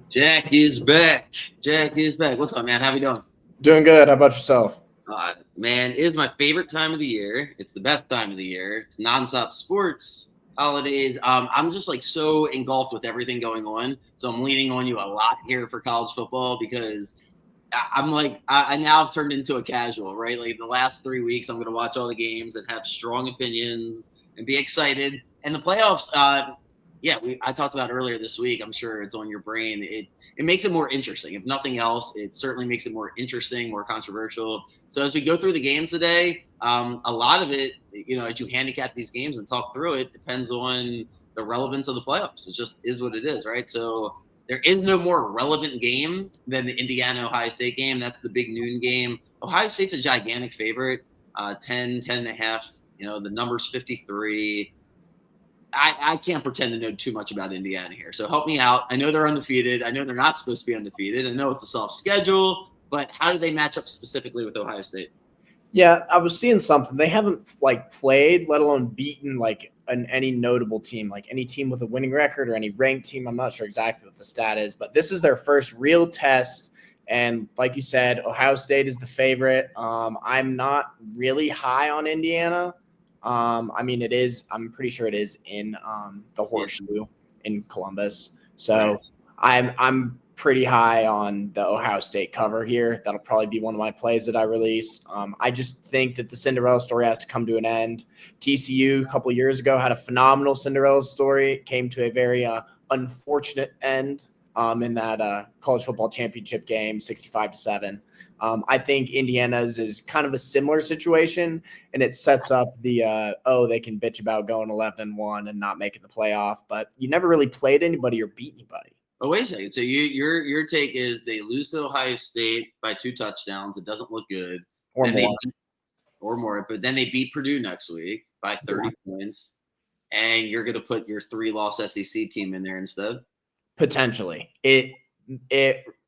Jack is back. Jack is back. What's up, man? How we doing? Doing good. How about yourself? Man, it is my favorite time of the year. It's the best time of the year. It's nonstop sports, holidays. I'm just like so engulfed with everything going on. So I'm leaning on you a lot here for college football because I'm like I now have turned into a casual, right? Like the last 3 weeks, I'm going to watch all the games and have strong opinions and be excited. And the playoffs, I talked about earlier this week. I'm sure it's on your brain. It makes it more interesting. If nothing else, it certainly makes it more interesting, more controversial. So as we go through the games today, a lot of it, as you handicap these games and talk through it, depends on the relevance of the playoffs. It just is what it is, right? So there is no more relevant game than the Indiana-Ohio State game. That's the big noon game. Ohio State's a gigantic favorite, 10 and a half. The number's 53. I can't pretend to know too much about Indiana here. So help me out. I know they're undefeated. I know they're not supposed to be undefeated. I know it's a soft schedule, but how do they match up specifically with Ohio State? Yeah, I was seeing something. They haven't played, let alone beaten any notable team, like any team with a winning record or any ranked team. I'm not sure exactly what the stat is, but this is their first real test. And like you said, Ohio State is the favorite. I'm not really high on Indiana. I mean, it is. I'm pretty sure it is in the Horseshoe in Columbus. So I'm pretty high on the Ohio State cover here. That'll probably be one of my plays that I release. I just think that the Cinderella story has to come to an end. TCU a couple of years ago had a phenomenal Cinderella story. It came to a very unfortunate end in that college football championship game, 65-7. I think Indiana's is kind of a similar situation, and it sets up the they can bitch about going 11-1 and not making the playoff, but you never really played anybody or beat anybody. Oh, wait a second. So your take is they lose to Ohio State by 2 touchdowns. It doesn't look good. Or more. But then they beat Purdue next week by 30 points, and you're going to put your 3-loss SEC team in there instead? Potentially.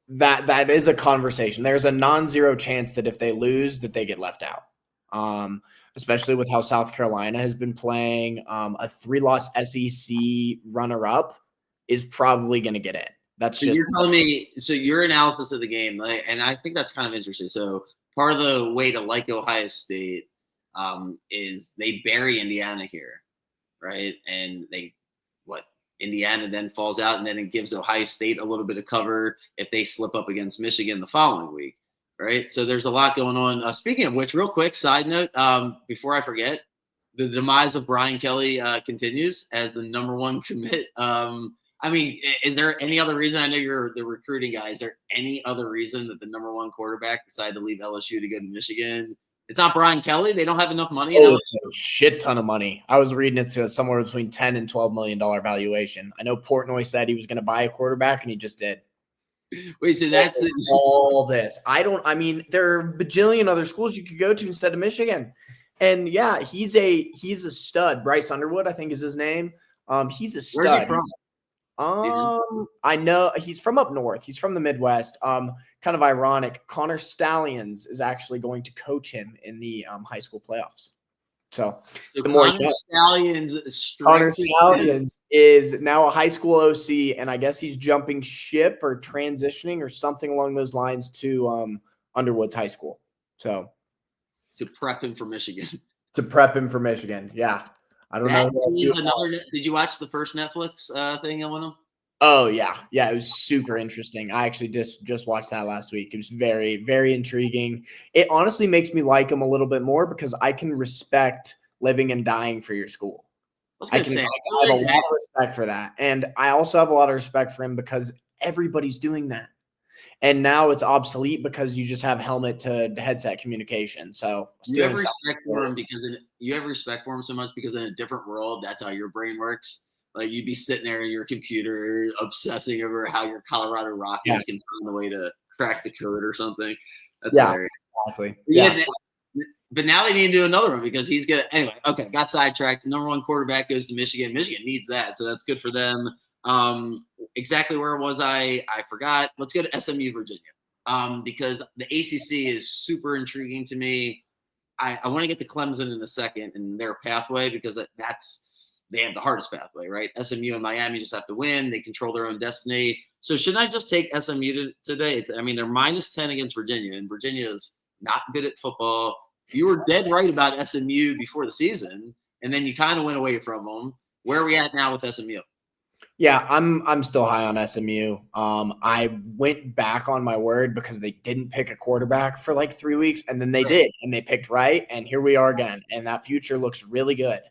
That is a conversation. There's a non-zero chance that if they lose, that they get left out. Especially with how South Carolina has been playing. A 3-loss SEC runner-up is probably going to get in. That's so just you're telling me. So your analysis of the game, and I think that's kind of interesting. So part of the way to like Ohio State is they bury Indiana here, right? And Indiana then falls out, and then it gives Ohio State a little bit of cover if they slip up against Michigan the following week, right? So there's a lot going on. Speaking of which, real quick side note, before I forget, the demise of Brian Kelly continues as the number 1 commit. I mean, is there any other reason? I know you're the recruiting guy. Is there any other reason that the number 1 quarterback decided to leave LSU to go to Michigan? It's not Brian Kelly. They don't have enough money. It's a shit ton of money. I was reading it to somewhere between $10 and $12 million valuation. I know Portnoy said he was going to buy a quarterback, and he just did. Wait, so that's all this. I mean, there are a bajillion other schools you could go to instead of Michigan. And yeah, he's a stud. Bryce Underwood, I think is his name. He's a stud. Where's he from? I know he's from up north. He's from the Midwest. Kind of ironic. Connor Stallions is actually going to coach him in the high school playoffs. So the more Connor Stallions is now a high school OC, and I guess he's jumping ship or transitioning or something along those lines to Underwood's high school. So to prep him for Michigan. Yeah. I don't know. Did you watch the first Netflix thing on him? Oh yeah, it was super interesting. I actually just watched that last week. It was very, very intriguing. It honestly makes me like him a little bit more because I can respect living and dying for your school. I have a lot of respect for that, and I also have a lot of respect for him because everybody's doing that. And now it's obsolete because you just have helmet to headset communication. So you have respect for him so much because in a different world, that's how your brain works. Like you'd be sitting there in your computer obsessing over how your Colorado Rockies can find a way to crack the code or something. That's hilarious. Exactly. But now they need to do another one because he's gonna anyway. Okay, got sidetracked. Number 1 quarterback goes to Michigan. Michigan needs that, so that's good for them. Exactly where was I forgot. Let's go to SMU Virginia because the ACC is super intriguing to me. I want to get to Clemson in a second and their pathway because they have the hardest pathway, right? SMU and Miami just have to win. They control their own destiny. So shouldn't I just take SMU today? I mean, they're -10 against Virginia, and Virginia is not good at football. You were dead right about SMU before the season, and then you kind of went away from them. Where are we at now with SMU? Yeah, I'm still high on SMU. I went back on my word because they didn't pick a quarterback for like 3 weeks, and then they did, and they picked right, and here we are again, and that future looks really good.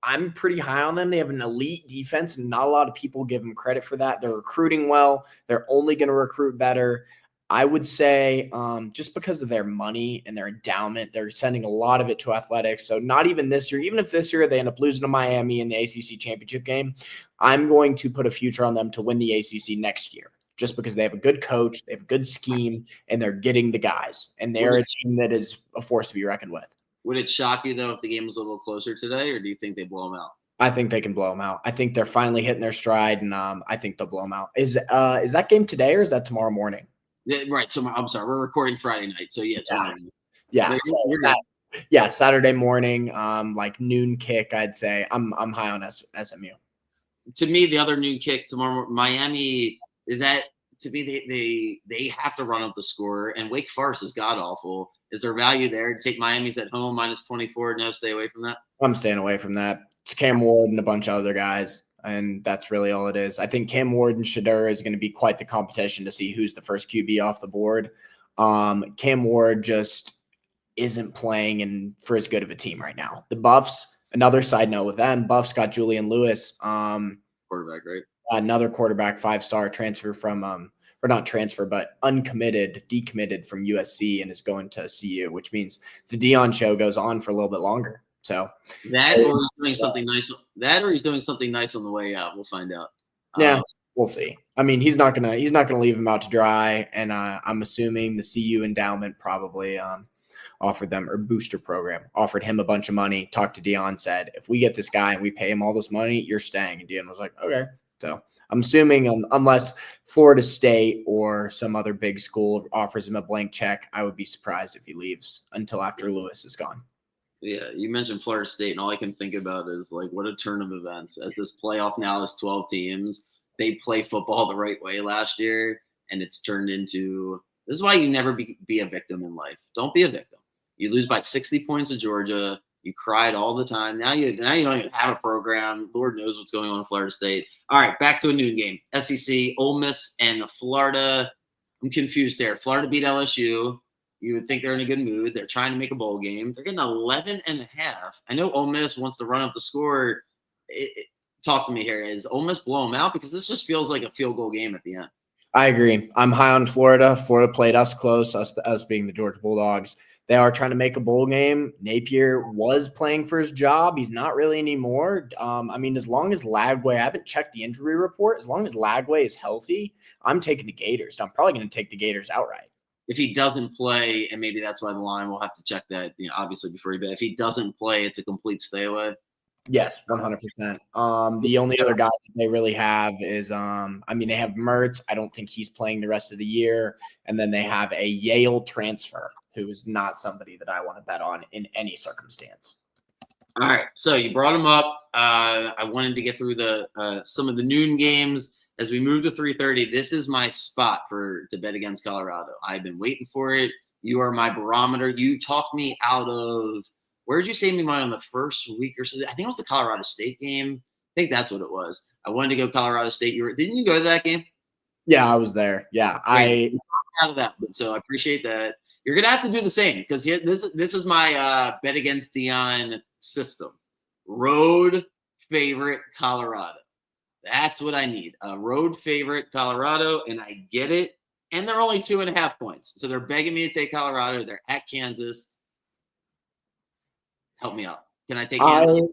I'm pretty high on them. They have an elite defense, and not a lot of people give them credit for that. They're recruiting well. They're only going to recruit better. I would say just because of their money and their endowment, they're sending a lot of it to athletics. So not even this year, even if this year they end up losing to Miami in the ACC championship game, I'm going to put a future on them to win the ACC next year just because they have a good coach, they have a good scheme, and they're getting the guys. And they're a team that is a force to be reckoned with. Would it shock you, though, if the game was a little closer today, or do you think they blow them out? I think they can blow them out. I think they're finally hitting their stride, and I think they'll blow them out. Is that game today or is that tomorrow morning? Yeah, right. So I'm sorry. We're recording Friday night. So yeah, yeah. Saturday morning, like noon kick. I'd say I'm high on SMU. To me, the other noon kick tomorrow, Miami is that. To me, they have to run up the score, and Wake Forest is god awful. Is there value there? Take Miami's at home -24. No, stay away from that. I'm staying away from that. It's Cam Ward and a bunch of other guys. And that's really all it is. I think Cam Ward and Shedeur is going to be quite the competition to see who's the first QB off the board. Cam Ward just isn't playing for as good of a team right now. The Buffs, another side note with them, Buffs got Julian Lewis. Quarterback, right? Another quarterback, 5-star transfer from or not transfer, but decommitted from USC and is going to CU, which means the Deion show goes on for a little bit longer. So that, or he's doing something nice. That, or he's doing something nice on the way out. We'll find out. Yeah, we'll see. I mean, he's not gonna leave him out to dry. And I'm assuming the CU endowment probably offered them, or booster program offered him a bunch of money. Talked to Deion, said, if we get this guy and we pay him all this money, you're staying. And Deion was like, okay. So I'm assuming unless Florida State or some other big school offers him a blank check, I would be surprised if he leaves until after Lewis is gone. Yeah, you mentioned Florida State, and all I can think about is like what a turn of events. As this playoff now is 12 teams, they play football the right way last year, and it's turned into – this is why you never be a victim in life. Don't be a victim. You lose by 60 points to Georgia. You cried all the time. Now you don't even have a program. Lord knows what's going on in Florida State. All right, back to a noon game. SEC, Ole Miss, and Florida. I'm confused there. Florida beat LSU. You would think they're in a good mood. They're trying to make a bowl game. They're getting 11.5. I know Ole Miss wants to run up the score. Talk to me here. Is Ole Miss blow them out? Because this just feels like a field goal game at the end. I agree. I'm high on Florida. Florida played us close, us being the Georgia Bulldogs. They are trying to make a bowl game. Napier was playing for his job. He's not really anymore. I mean, as long as Lagway – I haven't checked the injury report. As long as Lagway is healthy, I'm taking the Gators. I'm probably going to take the Gators outright. If he doesn't play, and maybe that's why the line, we'll have to check that, obviously before he bet. If he doesn't play, it's a complete stay away. Yes, 100%. The only other guy that they really have is, they have Mertz. I don't think he's playing the rest of the year. And then they have a Yale transfer who is not somebody that I want to bet on in any circumstance. All right. So you brought him up. I wanted to get through some of the noon games. As we move to 3:30, this is my spot to bet against Colorado. I've been waiting for it. You are my barometer. You talked me out of – where did you save me money on the first week or so? I think it was the Colorado State game. I think that's what it was. I wanted to go Colorado State. Didn't you go to that game? Yeah, I was there. Yeah, I out of that one, so I appreciate that. You're gonna have to do the same because this is my bet against Deion system. Road favorite Colorado. That's what I need. A road favorite Colorado, and I get it. And they're only 2.5 points, so they're begging me to take Colorado. They're at Kansas. Help me out. Can I take Kansas?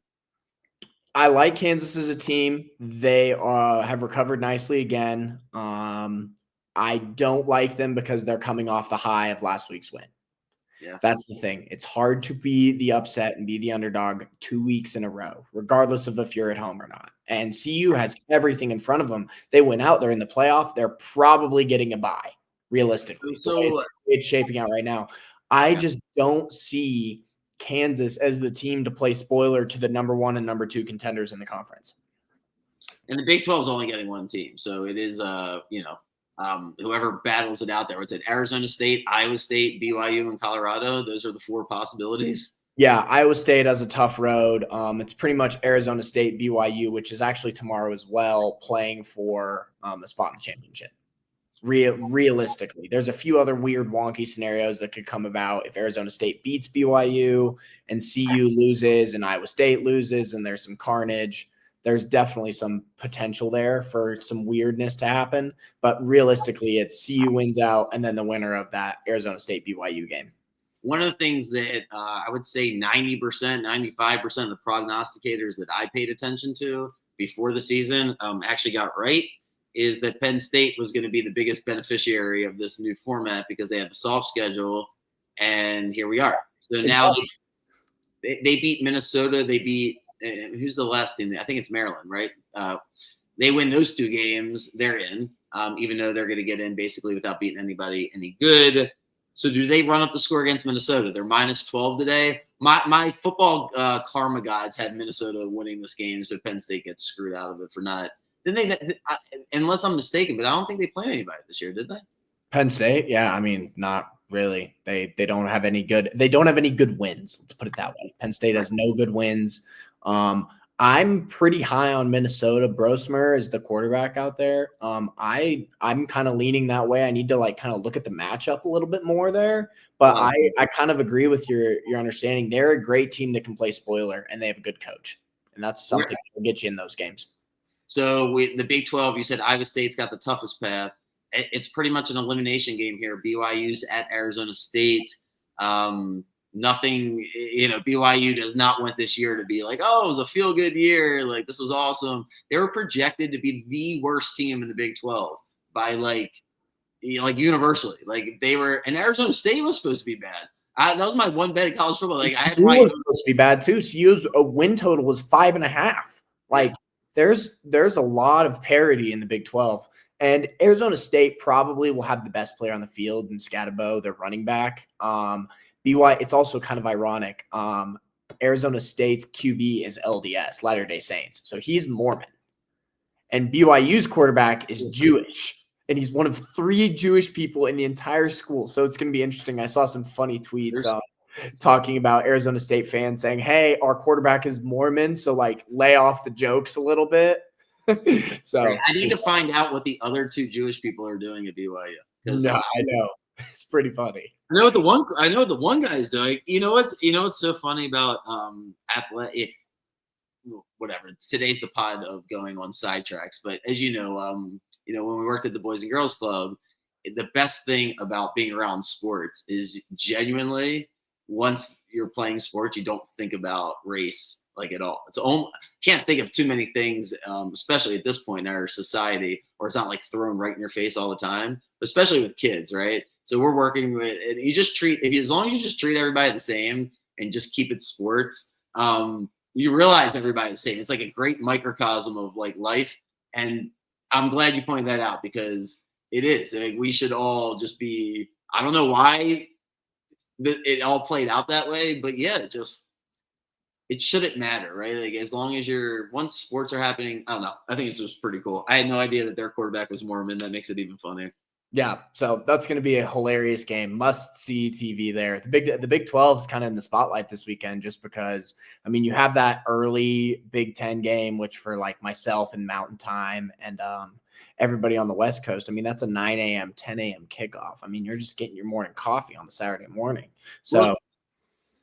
I like Kansas as a team. They have recovered nicely again. I don't like them because they're coming off the high of last week's win. Yeah. That's the thing. It's hard to be the upset and be the underdog 2 weeks in a row, regardless of if you're at home or not. And CU has everything in front of them. They went out there in the playoff. They're probably getting a bye, realistically. So it's shaping out right now. I just don't see Kansas as the team to play spoiler to the number 1 and number 2 contenders in the conference. And the Big 12 is only getting one team. So it is, whoever battles it out there. It's at Arizona State, Iowa State, BYU, and Colorado. Those are the 4 possibilities. Yeah, Iowa State has a tough road. It's pretty much Arizona State, BYU, which is actually tomorrow as well, playing for a spot in the championship. Realistically, there's a few other weird, wonky scenarios that could come about if Arizona State beats BYU and CU loses and Iowa State loses and there's some carnage. There's definitely some potential there for some weirdness to happen. But realistically, it's CU wins out and then the winner of that Arizona State BYU game. One of the things that I would say 90%, 95% of the prognosticators that I paid attention to before the season actually got right is that Penn State was going to be the biggest beneficiary of this new format because they have a soft schedule, and here we are. So now they beat Minnesota. They beat who's the last team? I think it's Maryland, right? They win those 2 games, they're in, even though they're going to get in basically without beating anybody any good. So do they run up the score against Minnesota? They're minus 12 today. My football karma gods had Minnesota winning this game, so Penn State gets screwed out of it for not. Didn't they? Unless I'm mistaken, but I don't think they played anybody this year, did they? Penn State, yeah. I mean, not really. They don't have any good. They don't have any good wins. Let's put it that way. Penn State has no good wins. I'm pretty high on Minnesota. Brosmer is the quarterback out there. I'm kind of leaning that way. I need to kind of look at the matchup a little bit more there. But I kind of agree with your understanding. They're a great team that can play spoiler, and they have a good coach, and that's something that will get you in those games. So the Big 12, you said Iowa State's got the toughest path. It's pretty much an elimination game here. BYU's at Arizona State. Nothing, BYU does not want this year to be like, oh, it was a feel-good year. Like, this was awesome. They were projected to be the worst team in the Big 12 by, universally. Like, they were – and Arizona State was supposed to be bad. That was my one bet in college football. Like, I had CU was supposed to be bad, too. CU's win total was 5.5. Like, there's a lot of parity in the Big 12. And Arizona State probably will have the best player on the field in Scatterbo, their running back. It's also kind of ironic. Arizona State's QB is LDS, Latter-day Saints. So he's Mormon. And BYU's quarterback is Jewish. And he's one of 3 Jewish people in the entire school. So it's going to be interesting. I saw some funny tweets talking about Arizona State fans saying, hey, our quarterback is Mormon. So, lay off the jokes a little bit. So I need to find out what the other 2 Jewish people are doing at BYU. No, I know. It's pretty funny. I know what the one guy is doing. You know what's so funny about athletic. Whatever. Today's the pod of going on sidetracks, but as you know, when we worked at the Boys and Girls Club, the best thing about being around sports is genuinely once you're playing sports, you don't think about race at all. Can't think of too many things, especially at this point in our society, or it's not thrown right in your face all the time, especially with kids, right? So we're working with, and as long as you just treat everybody the same and just keep it sports, you realize everybody's the same. It's a great microcosm of life. And I'm glad you pointed that out because it is. We should all just be, I don't know why it all played out that way, but yeah, it shouldn't matter, right? As long as once sports are happening, I don't know. I think it's just pretty cool. I had no idea that their quarterback was Mormon. That makes it even funnier. Yeah, so that's going to be a hilarious game. Must-see TV there. The Big 12 is kind of in the spotlight this weekend just because, you have that early Big 10 game, which for myself and Mountain Time and everybody on the West Coast, that's a 9 a.m., 10 a.m. kickoff. You're just getting your morning coffee on the Saturday morning. So,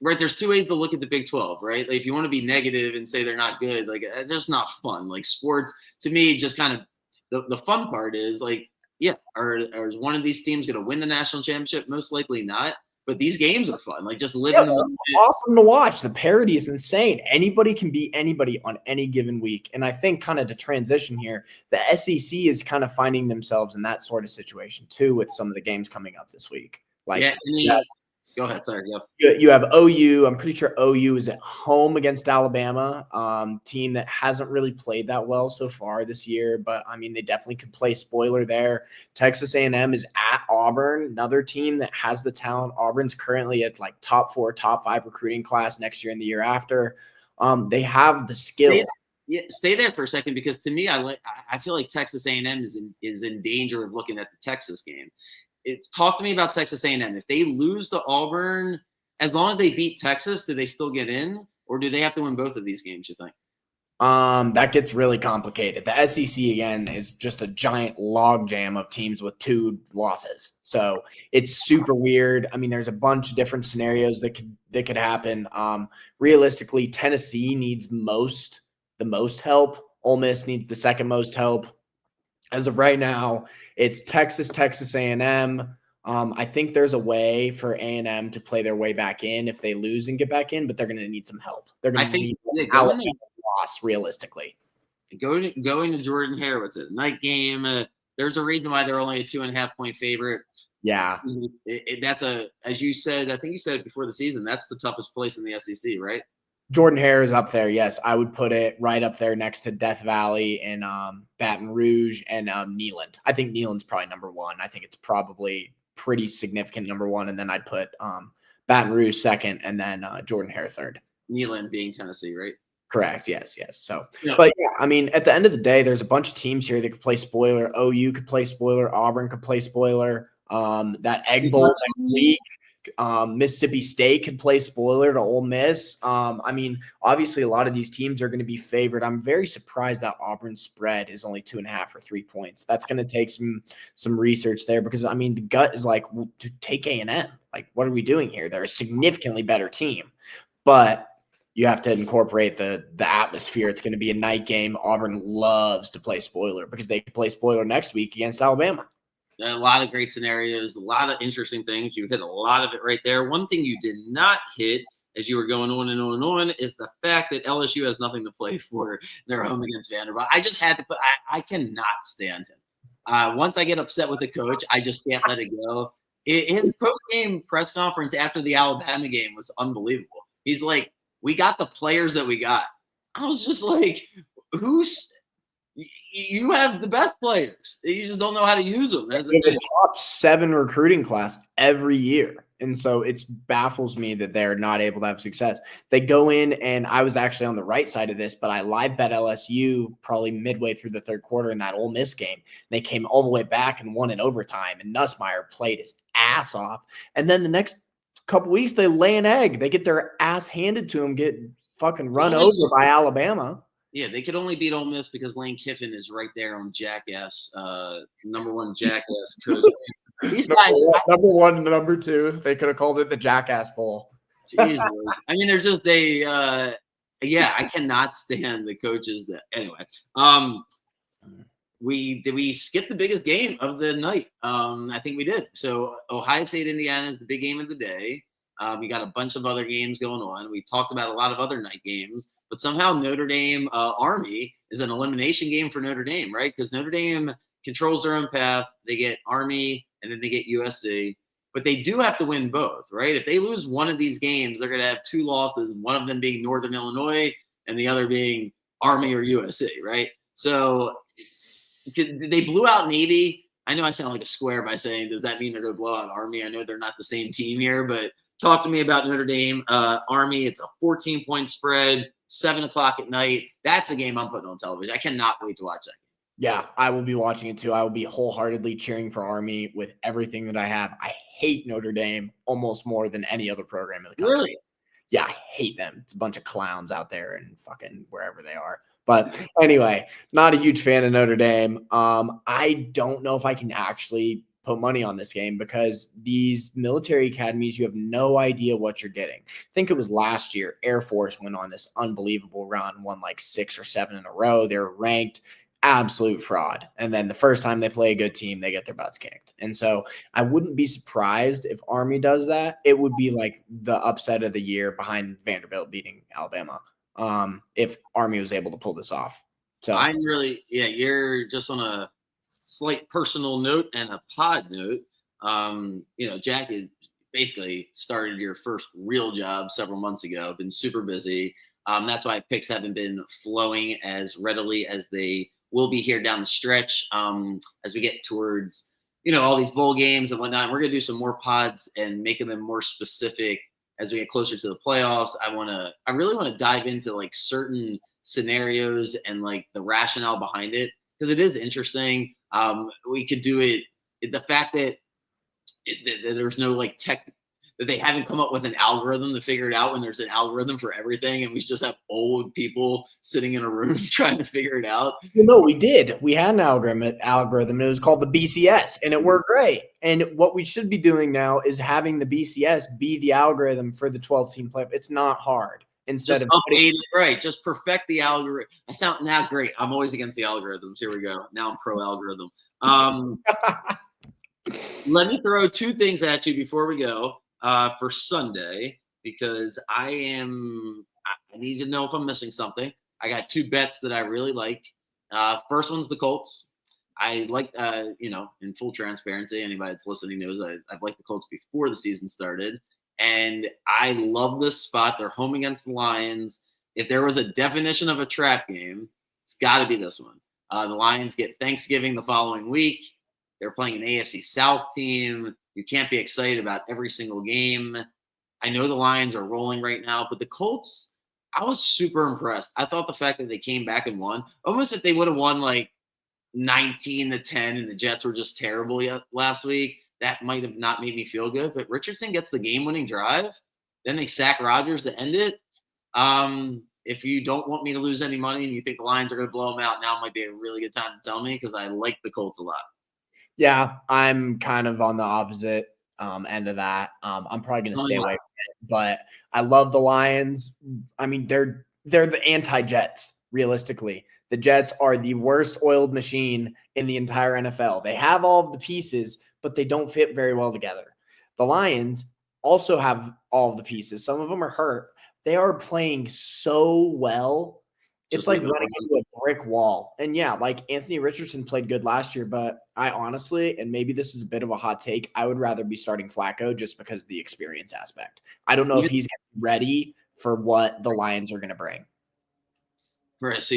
right, there's 2 ways to look at the Big 12, right? If you want to be negative and say they're not good, they're just not fun. Sports, to me, just kind of the fun part is is one of these teams going to win the national championship? Most likely not. But these games are fun. Just living. Awesome to watch. The parity is insane. Anybody can beat anybody on any given week. And I think kind of to transition here, the SEC is kind of finding themselves in that sort of situation too with some of the games coming up this week. Go ahead. Sorry. Go. You have OU. I'm pretty sure OU is at home against Alabama, team that hasn't really played that well so far this year. But I mean, they definitely could play spoiler there. Texas A&M is at Auburn, another team that has the talent. Auburn's currently at like top 4, top 5 recruiting class next year and the year after. They have the skill. Stay there for a second, because to me, I feel like Texas A&M is in danger of looking at the Texas game. Talk to me about Texas A&M. If they lose to Auburn, as long as they beat Texas, do they still get in, or do they have to win both of these games, you think? That gets really complicated. The SEC again is just a giant logjam of teams with 2 losses. So it's super weird. I mean, there's a bunch of different scenarios that could happen. Realistically, Tennessee needs the most help. Ole Miss needs the second most help. As of right now, it's Texas A&M. I think there's a way for A&M to play their way back in if they lose and get back in, but they're going to need some help. They're going to need Alabama loss realistically. Going to Jordan-Hare, what's it? Night game. There's a reason why they're only a 2.5-point favorite. Yeah, that's as you said. I think you said before the season, that's the toughest place in the SEC, right? Jordan-Hare is up there. Yes, I would put it right up there next to Death Valley and Baton Rouge and Neyland. I think Neyland's probably number 1. I think it's probably pretty significant number 1, and then I'd put Baton Rouge second, and then Jordan-Hare third. Neyland being Tennessee, right? Correct. Yes. So, yeah. But yeah, I mean, at the end of the day, there's a bunch of teams here that could play spoiler. OU could play spoiler. Auburn could play spoiler. That Egg Bowl next week. Mississippi State could play spoiler to Ole Miss. I mean, obviously, a lot of these teams are going to be favored. I'm very surprised that Auburn's spread is only 2.5 or 3 points. That's going to take some research there, because I mean, the gut is like, well, to take A&M. Like, what are we doing here? They're a significantly better team, but you have to incorporate the atmosphere. It's going to be a night game. Auburn loves to play spoiler because they could play spoiler next week against Alabama. A lot of great scenarios, a lot of interesting things. You hit a lot of it right there. One thing you did not hit as you were going on and on and on is the fact that LSU has nothing to play for. They're home against Vanderbilt. I just had to put – I cannot stand him. Once I get upset with a coach, I just can't let it go. His post-game press conference after the Alabama game was unbelievable. He's like, we got the players that we got. I was just like, you have the best players. You just don't know how to use them. That's the top 7 recruiting class every year. And so it baffles me that they're not able to have success. They go in, and I was actually on the right side of this, but I live bet LSU probably midway through the third quarter in that Ole Miss game. They came all the way back and won in overtime, and Nussmeier played his ass off. And then the next couple weeks, they lay an egg. They get their ass handed to them, get fucking run over by Alabama. Yeah, they could only beat Ole Miss because Lane Kiffin is right there on Jackass, number 1 Jackass coach. These guys, number 1 and number 2. They could have called it the Jackass Bowl. Jesus. I mean, I cannot stand the coaches that. Anyway, we skip the biggest game of the night. I think we did. So Ohio State, Indiana is the big game of the day. We got a bunch of other games going on. We talked about a lot of other night games, but somehow Notre Dame Army is an elimination game for Notre Dame, right? Because Notre Dame controls their own path. They get Army, and then they get USC. But they do have to win both, right? If they lose one of these games, they're going to have 2 losses, one of them being Northern Illinois and the other being Army or USC, right? So they blew out Navy. I know I sound like a square by saying, does that mean they're going to blow out Army? I know they're not the same team here, but talk to me about Notre Dame Army. It's a 14-point spread, 7 o'clock at night. That's the game I'm putting on television. I cannot wait to watch that game. Yeah, I will be watching it too. I will be wholeheartedly cheering for Army with everything that I have. I hate Notre Dame almost more than any other program in the country. Really? Yeah, I hate them. It's a bunch of clowns out there and fucking wherever they are. But anyway, not a huge fan of Notre Dame. I don't know if I can actually put money on this game because these military academies, you have no idea what you're getting. I think it was last year, Air Force went on this unbelievable run, won like 6 or 7 in a row. They were ranked. Absolute fraud. And then the first time they play a good team, they get their butts kicked. And so I wouldn't be surprised if Army does that. It would be like the upset of the year behind Vanderbilt beating Alabama if Army was able to pull this off. So I'm really, you're just on a slight personal note and a pod note. Jack, basically started your first real job several months ago. Been super busy. That's why picks haven't been flowing as readily as they will be here down the stretch as we get towards all these bowl games and whatnot. We're gonna do some more pods and making them more specific as we get closer to the playoffs. I really want to dive into like certain scenarios and like the rationale behind it because it is interesting. We could do it. The fact that there's no like tech that they haven't come up with an algorithm to figure it out when there's an algorithm for everything, and we just have old people sitting in a room trying to figure it out. Well, no, we did. We had an algorithm. And it was called the BCS, and it worked great. And what we should be doing now is having the BCS be the algorithm for the 12-team playoff. It's not hard. Instead just of update it, right? Just perfect the algorithm. I sound now great. I'm always against the algorithms. Here we go. Now I'm pro algorithm. Let me throw two things at you before we go for Sunday because I need to know if I'm missing something. I got two bets that I really like. First one's the Colts. I like, in full transparency, anybody that's listening knows I've liked the Colts before the season started. And I love this spot. They're home against the Lions. If there was a definition of a trap game, it's got to be this one. The Lions get Thanksgiving the following week. They're playing an AFC South team. You can't be excited about every single game. I know the Lions are rolling right now, but the Colts, I was super impressed. I thought the fact that they came back and won, almost if they would have won like 19-10 and the Jets were just terrible last week, that might have not made me feel good. But Richardson gets the game-winning drive. Then they sack Rodgers to end it. If you don't want me to lose any money and you think the Lions are going to blow them out, now might be a really good time to tell me because I like the Colts a lot. Yeah, I'm kind of on the opposite end of that. I'm probably going to stay away from it, but I love the Lions. I mean, they're the anti-Jets, realistically. The Jets are the worst oiled machine in the entire NFL. They have all of the pieces, but they don't fit very well together. The Lions also have all of the pieces. Some of them are hurt. They are playing so well. It's like running into a brick wall. And yeah, like Anthony Richardson played good last year, but I honestly, and maybe this is a bit of a hot take, I would rather be starting Flacco just because of the experience aspect. I don't know if he's ready for what the Lions are going to bring. Right. So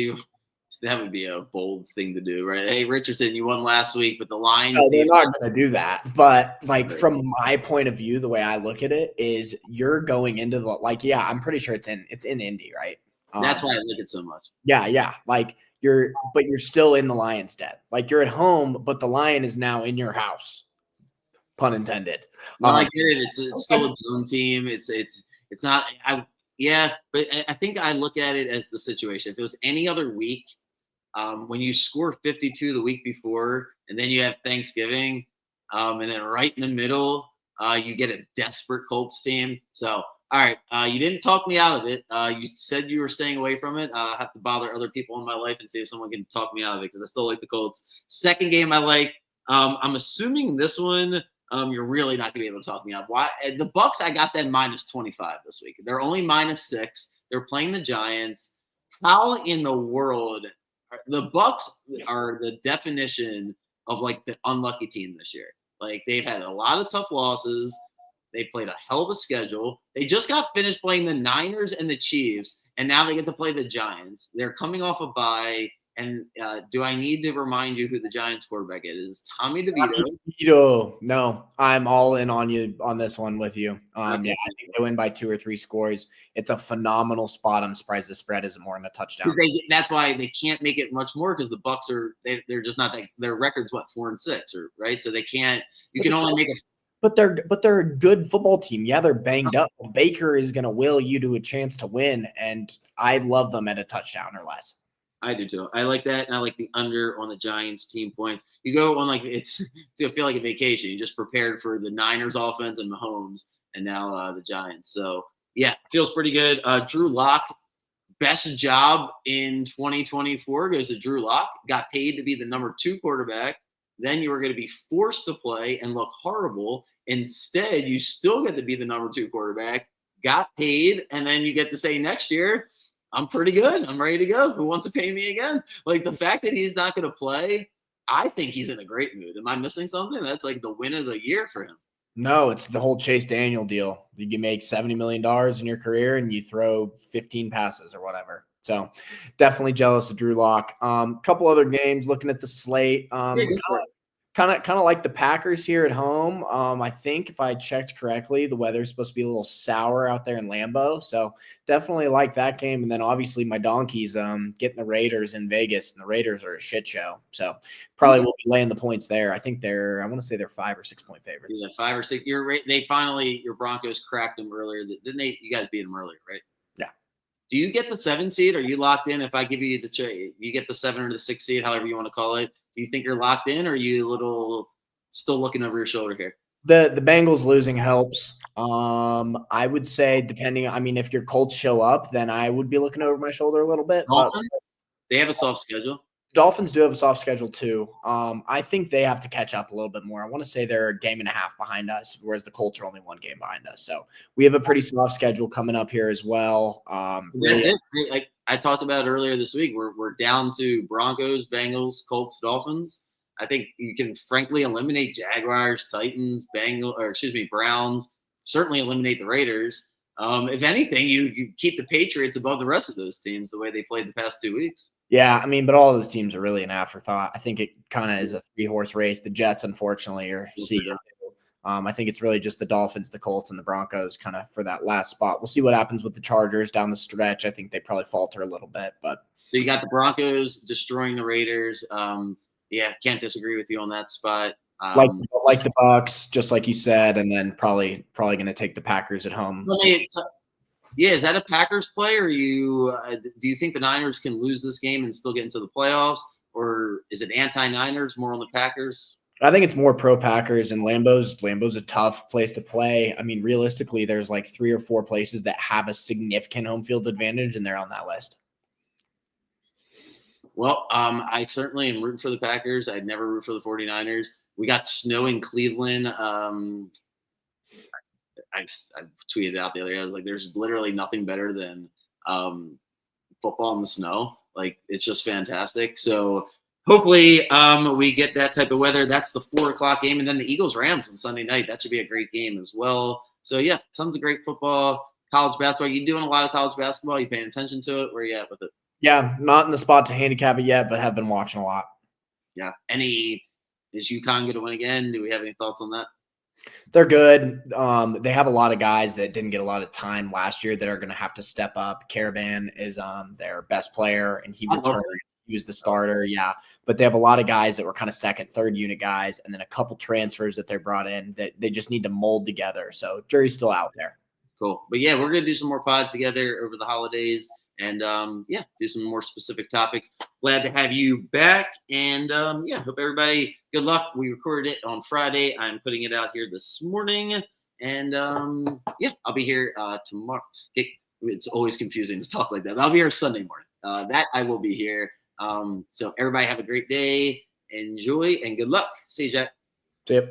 that would be a bold thing to do, right? Hey, Richardson, you won last week, but the Lions. No, they're not going to do that. But like from my point of view, the way I look at it is you're going into the I'm pretty sure it's in Indy, right? That's why I like it so much. Yeah. Like you're still in the Lion's den. Like you're at home, but the Lion is now in your house. Pun intended. No, I get it. It's still its own team. It's not. But I think I look at it as the situation. If it was any other week, when you score 52 the week before, and then you have Thanksgiving, and then right in the middle, you get a desperate Colts team. So. All right, you didn't talk me out of it. You said you were staying away from it. I have to bother other people in my life and see if someone can talk me out of it because I still like the Colts. Second game I like. I'm assuming this one you're really not gonna be able to talk me out. Why? The Bucks, I got them -25 this week. They're only -6. They're playing the Giants. How in the world? The Bucks are the definition of like the unlucky team this year. Like they've had a lot of tough losses. They played a hell of a schedule. They just got finished playing the Niners and the Chiefs, and now they get to play the Giants. They're coming off a bye. And do I need to remind you who the Giants quarterback is? Tommy DeVito. No, I'm all in on you on this one with you. Yeah, I think they win by 2 or 3 scores. It's a phenomenal spot. I'm surprised the spread isn't more than a touchdown. That's why they can't make it much more because the Bucks they're just not that. Their record's 4-6, or right? So they can't. You can only make it. But they're a good football team. Yeah, they're banged up. Baker is going to will you to a chance to win, and I love them at a touchdown or less. I do too. I like that, and I like the under on the Giants team points. You go on it's gonna feel like a vacation. You just prepared for the Niners offense and Mahomes, and now the Giants. So yeah, feels pretty good. Drew Lock, best job in 2024 goes to Drew Lock. Got paid to be the number 2 quarterback. Then you were going to be forced to play and look horrible. Instead, you still get to be the number 2 quarterback. Got paid, and then you get to say next year, I'm pretty good. I'm ready to go. Who wants to pay me again? Like the fact that he's not going to play, I think he's in a great mood. Am I missing something? That's like the win of the year for him. No, it's the whole Chase Daniel deal. You can make $70 million in your career and you throw 15 passes or whatever. So definitely jealous of Drew Lock. Couple other games looking at the slate. Yeah, go for it. Kind of like the Packers here at home. I think if I checked correctly, the weather's supposed to be a little sour out there in Lambeau. So definitely like that game. And then obviously my donkeys getting the Raiders in Vegas, and the Raiders are a shit show. So probably will be laying the points there. I think I want to say they're 5 or 6 point favorites. He's at 5 or 6. Your Broncos cracked them earlier. Didn't they? You guys beat them earlier, right? Yeah. Do you get the 7 seed? Are you locked in? If I give you you get the 7 or the 6 seed, however you want to call it. Do you think you're locked in, or are you a little still looking over your shoulder here? The Bengals losing helps. I would say if your Colts show up, then I would be looking over my shoulder a little bit. Dolphins, they have a soft schedule. Dolphins do have a soft schedule too. I think they have to catch up a little bit more. I want to say they're a game and a half behind us, whereas the Colts are only 1 game behind us. So we have a pretty soft schedule coming up here as well. That's it. Like I talked about earlier this week, we're down to Broncos, Bengals, Colts, Dolphins. I think you can frankly eliminate Jaguars, Titans, Browns. Certainly eliminate the Raiders. If anything, you keep the Patriots above the rest of those teams the way they played the past 2 weeks. Yeah, but all of those teams are really an afterthought. I think it kind of is a 3-horse race. The Jets, unfortunately, are seeded. I think it's really just the Dolphins, the Colts, and the Broncos kind of for that last spot. We'll see what happens with the Chargers down the stretch. I think they probably falter a little bit. So you got the Broncos destroying the Raiders. Yeah, can't disagree with you on that spot. Like the Bucs, just like you said, and then probably going to take the Packers at home. Yeah, is that a Packers play, or do you think the Niners can lose this game and still get into the playoffs, or is it anti-Niners, more on the Packers? I think it's more pro Packers, and Lambeau's a tough place to play. Realistically, there's like 3 or 4 places that have a significant home field advantage, and they're on that list. Well, I certainly am rooting for the Packers. I'd never root for the 49ers. We got snow in Cleveland. I tweeted out the other day. I was like, "There's literally nothing better than football in the snow. Like, it's just fantastic." So hopefully, we get that type of weather. That's the 4:00 game, and then the Eagles-Rams on Sunday night. That should be a great game as well. So yeah, tons of great football, college basketball. You doing a lot of college basketball? You paying attention to it? Where are you at with it? Yeah, not in the spot to handicap it yet, but have been watching a lot. Yeah. Is UConn going to win again? Do we have any thoughts on that? They're good. They have a lot of guys that didn't get a lot of time last year that are going to have to step up. Caravan is their best player, and he returned. He was the starter, yeah. But they have a lot of guys that were kind of second, third unit guys, and then a couple transfers that they brought in that they just need to mold together. So jury's still out there. Cool. But yeah, we're going to do some more pods together over the holidays and do some more specific topics. Glad to have you back. And hope everybody good luck. We recorded it on Friday. I'm putting it out here this morning. And I'll be here tomorrow. It's always confusing to talk like that. But I'll be here Sunday morning. That I will be here. So everybody have a great day. Enjoy and good luck. See you, Jack. See you.